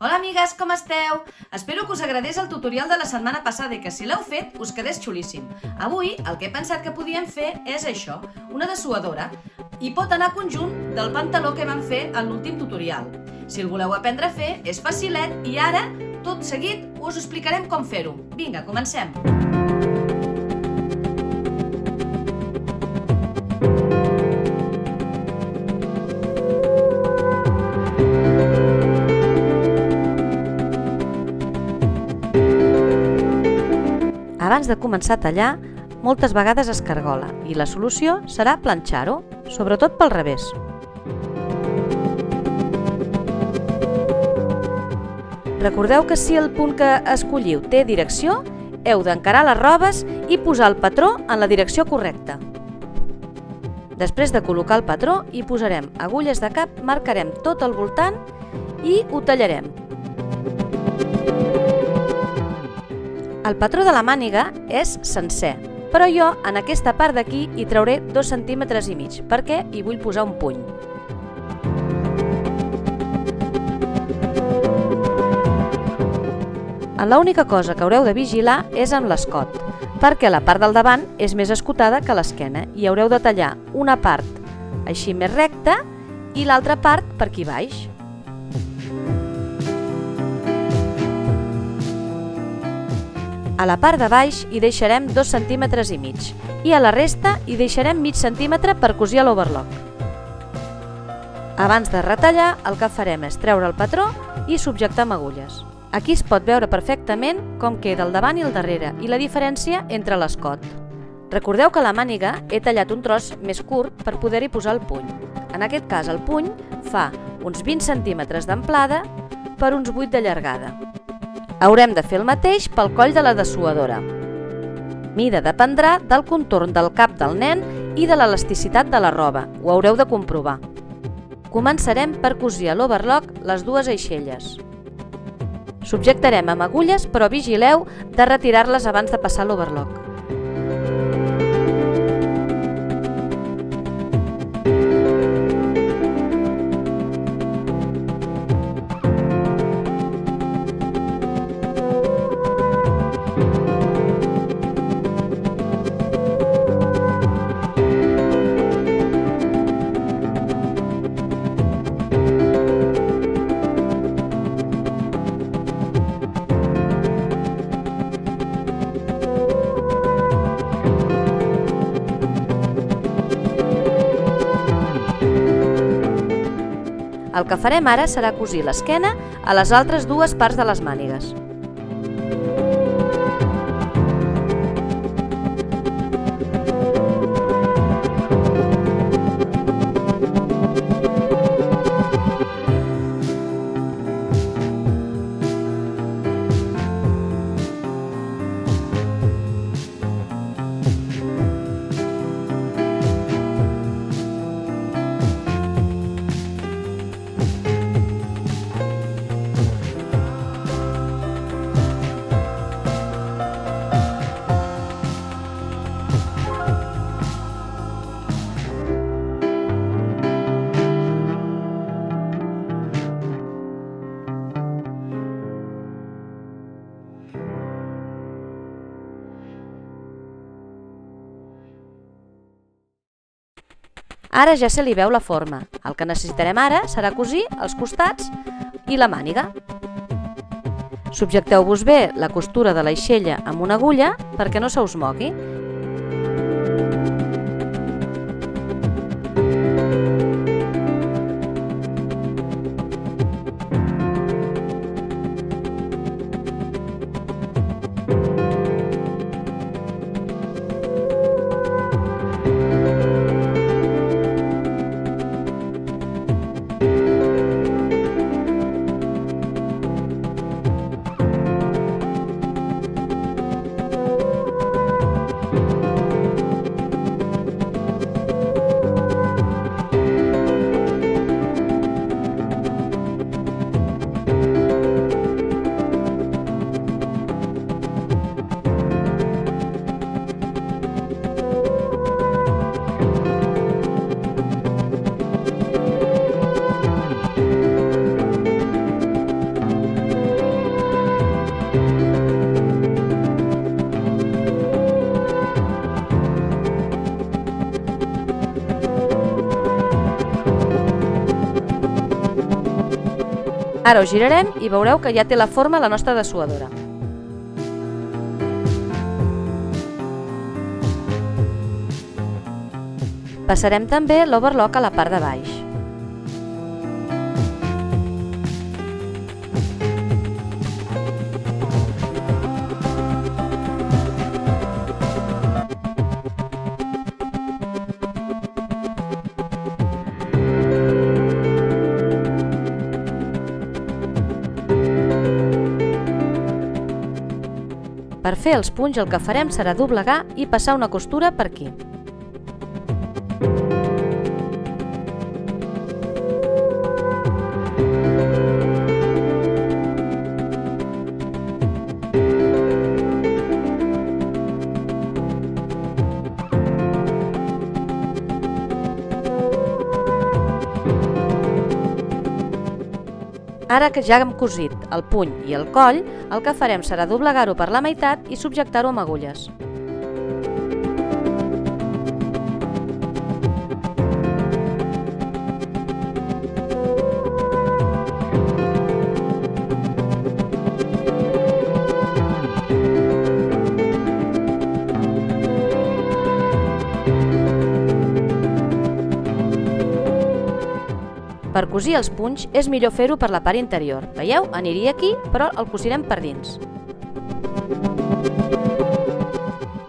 Hola amigues, com esteu? Espero que us agradés el tutorial de la setmana passada i que si l'heu fet us quedés xulíssim. Avui el que he pensat que podíem fer és això, una dessuadora, i pot anar conjunt del pantaló que vam fer en l'últim tutorial. Si el voleu aprendre a fer, és facilet i ara, tot seguit, us explicarem com fer-ho. Vinga, comencem! Abans de començar a tallar, moltes vegades es cargola i la solució serà planxar-ho, sobretot pel revés. Recordeu que si el punt que escolliu té direcció, heu d'encarar les robes i posar el patró en la direcció correcta. Després de col·locar el patró, hi posarem agulles de cap, marcarem tot el voltant i ho tallarem. El patró de la màniga és sencer, però jo en aquesta part d'aquí hi trauré 2,5 centímetres perquè hi vull posar un puny. L'única cosa que haureu de vigilar és amb l'escot, perquè la part del davant és més escotada que l'esquena i haureu de tallar una part així més recta i l'altra part per aquí baix. A la part de baix hi deixarem 2,5 centímetres i a la resta hi deixarem mig centímetre per cosir a l'overlock. Abans de retallar, el que farem és treure el patró i subjectar amb agulles. Aquí es pot veure perfectament com queda el davant i el darrere i la diferència entre l'escot. Recordeu que a la màniga he tallat un tros més curt per poder-hi posar el puny. En aquest cas el puny fa uns 20 centímetres d'amplada per uns 8 de llargada. Haurem de fer el mateix pel coll de la dessuadora. Mida dependrà del contorn del cap del nen i de l'elasticitat de la roba, ho haureu de comprovar. Començarem per cosir a l'overlock les dues aixelles. Subjectarem amb agulles, però vigileu de retirar-les abans de passar l'overlock. El que farem ara serà cosir l'esquena a les altres dues parts de les mànigues. Ara ja se li veu la forma. El que necessitarem ara serà cosir els costats i la màniga. Subjecteu-vos bé la costura de l'aixella amb una agulla perquè no se us mogui. Ara ho girarem i veureu que ja té la forma la nostra dessuadora. Passarem també l'overlock a la part de baix. Per fer els punys el que farem serà doblegar i passar una costura per aquí. Ara que ja hem cosit el puny i el coll, el que farem serà doblegar-ho per la meitat i subjectar-ho amb agulles. Per cosir els punys és millor fer-ho per la part interior. Veieu? Aniria aquí, però el cosirem per dins.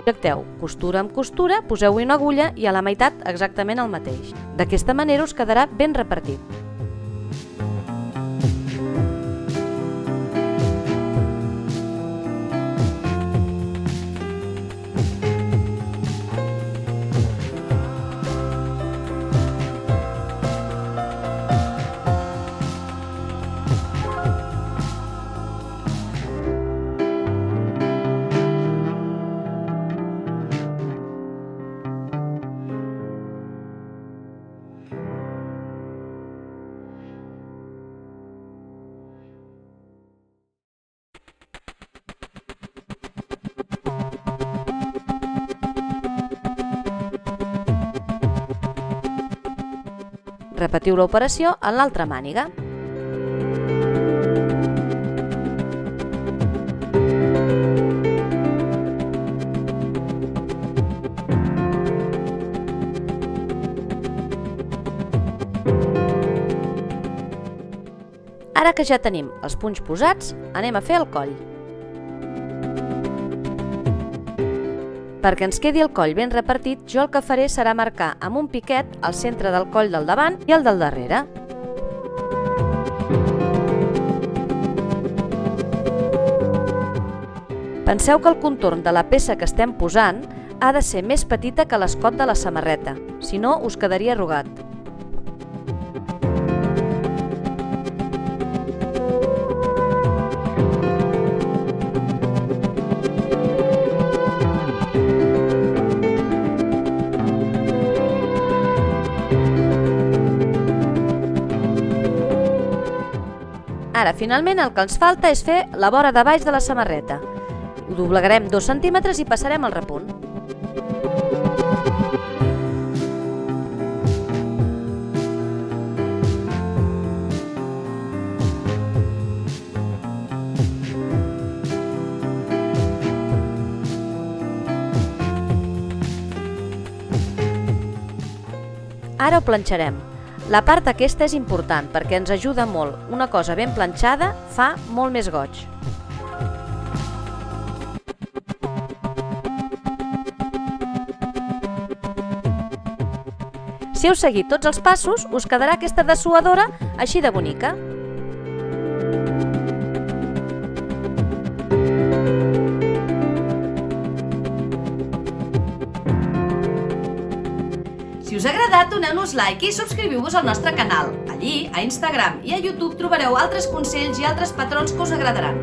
Subjecteu costura amb costura, poseu-hi una agulla i a la meitat exactament el mateix. D'aquesta manera us quedarà ben repartit. Repetiu l'operació en l'altra màniga. Ara que ja tenim els punys posats, anem a fer el coll. Perquè ens quedi el coll ben repartit, jo el que faré serà marcar amb un piquet el centre del coll del davant i el del darrere. Penseu que el contorn de la peça que estem posant ha de ser més petita que l'escot de la samarreta, si no us quedaria arrugat. Ara, finalment, el que ens falta és fer la vora de baix de la samarreta. Ho doblegarem 2 centímetres i passarem al repunt. Ara ho planxarem. La part aquesta és important perquè ens ajuda molt. Una cosa ben planxada fa molt més goig. Si heu seguit tots els passos, us quedarà aquesta dessuadora així de bonica. Si us ha agradat, doneu-nos like i subscriviu-vos al nostre canal. Allí, a Instagram i a YouTube trobareu altres consells i altres patrons que us agradaran.